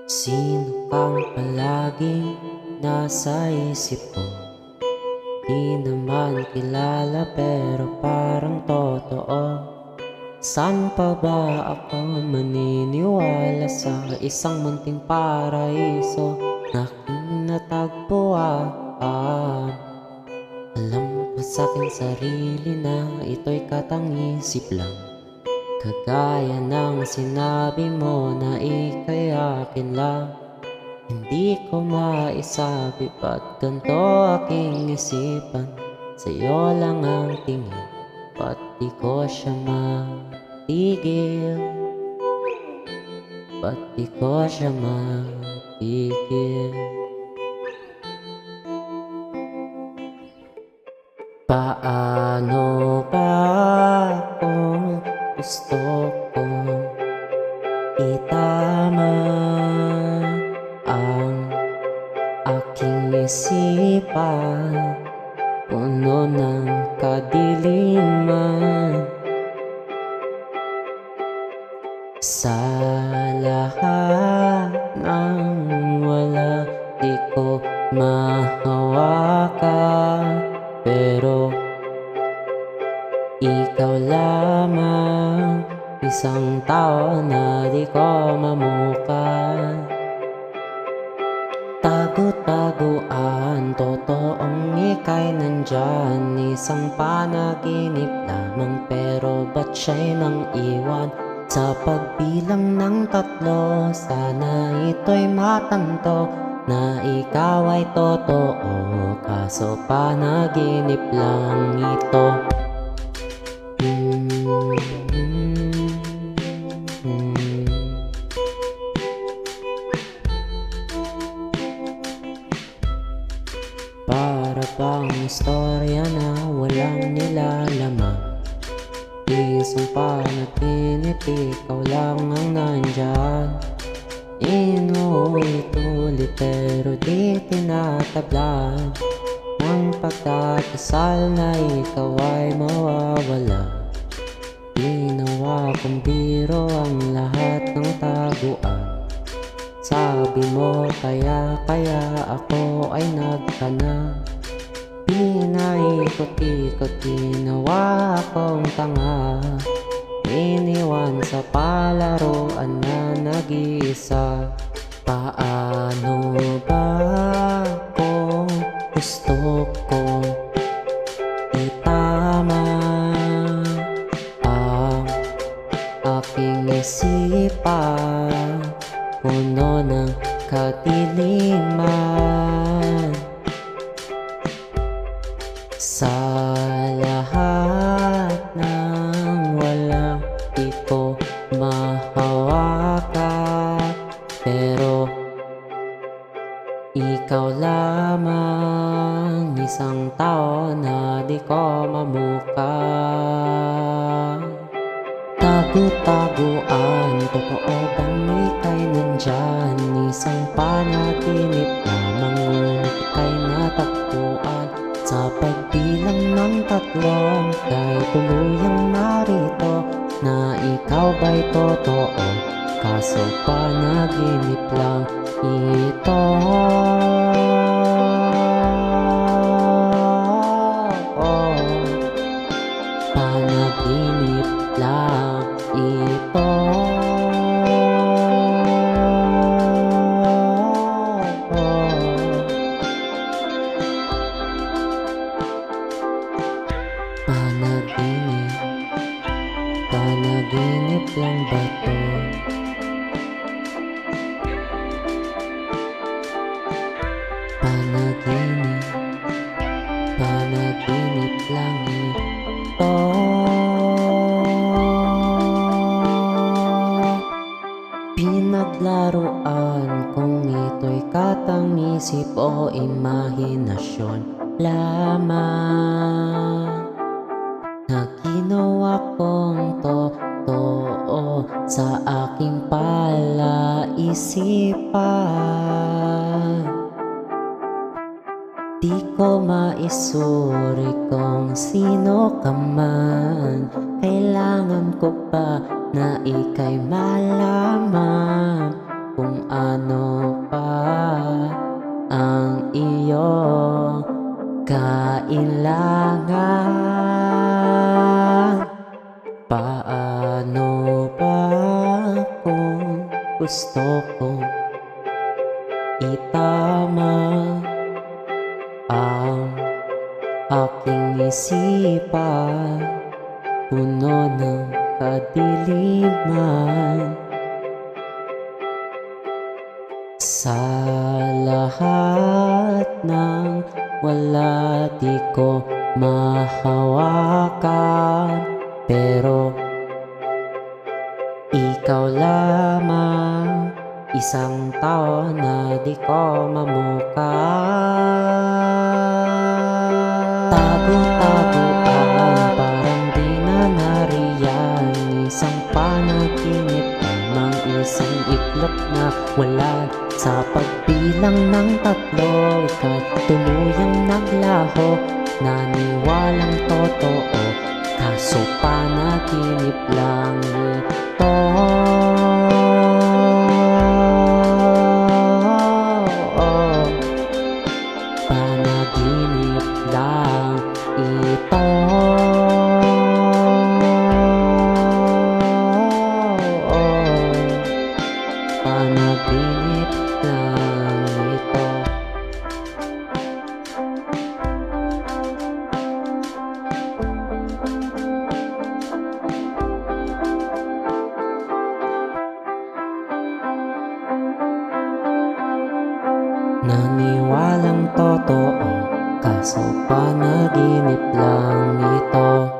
Sino kang palaging nasa isip ko? Di naman kilala pero parang totoo. Saan pa ba ako maniniwala sa isang munting paraiso na aking natagpuan? Alam ko sa aking sarili na ito'y katangisip lang, kagaya ng sinabi mo na ika'y akin lang. Hindi ko maisabi ba't ganito aking isipan. Sa'yo lang ang tingin, ba't di ko siya matigil? Ba't di ko siya matigil? Paano ba kung gusto kong itama ang aking isipan, puno ng kadiliman? Sa lahat ng wala di ko mahawakan, pero ikaw lamang, isang tao na di ko mamukan. Tago-taguan, totoong ika'y nandyan, isang panaginip lamang, pero ba't siya'y nang iwan? Sa pagbilang ng 3, sana ito'y matanto na ikaw ay totoo, kaso panaginip lang ito. Para bang istorya na walang nilalaman, isang panaginip, ikaw lang ang nandyan. Inuulit-ulit pero di tinatablan ang pagkakasal na ikaw ay mawawala. Ginawa kong biro ang lahat ng taguan. Sabi mo kaya ako ay nagtana. Pinaikot-ikot, ginawa akong tanga. Iniwan sa palaruan na nag-iisa. Paano ba kung gusto kong itama ang aking isipan, puno ng kadiliman? Sa lahat ng wala di ko mahawakan, pero ikaw lamang, isang tao na di ko mamukan. Tago-taguan, totoo bang ika'y nandyan, isang panaginip lamang, ngunit ika'y natagpuan. Sa pagbilang ng 3, kay tuluyang narito na ikaw ba'y totoo, kaso panaginip lang ito. Panaginip lang ito. Panaginip lang ba to? Panaginip lang ito. Pinaglaruan kung ito'y katangisip o imahinasyon lamang, na ginawa kong totoo sa aking palaisipan. Di ko maisuri kung sino ka man, kailangan ko ba na ika'y malaman? kung ano pa ang iyong kailangan. Paano ba kung gusto kong itama ang aking isipan, puno ng kadiliman? Sa lahat ng wala di ko mahawakan, pero ikaw lamang, isang tao na di ko mamukha. Tago-tago ang parang di na nariyan, isang panaginip lamang, isang iglap na wala sa pagbilang ng tatlo. Ika't tuluyang naglaho, naniwalang totoo, kaso panaginip lang ito. Panaginip lang ito. Panaginip lang ito. Naniwalang totoo, kaso panaginip lang ito.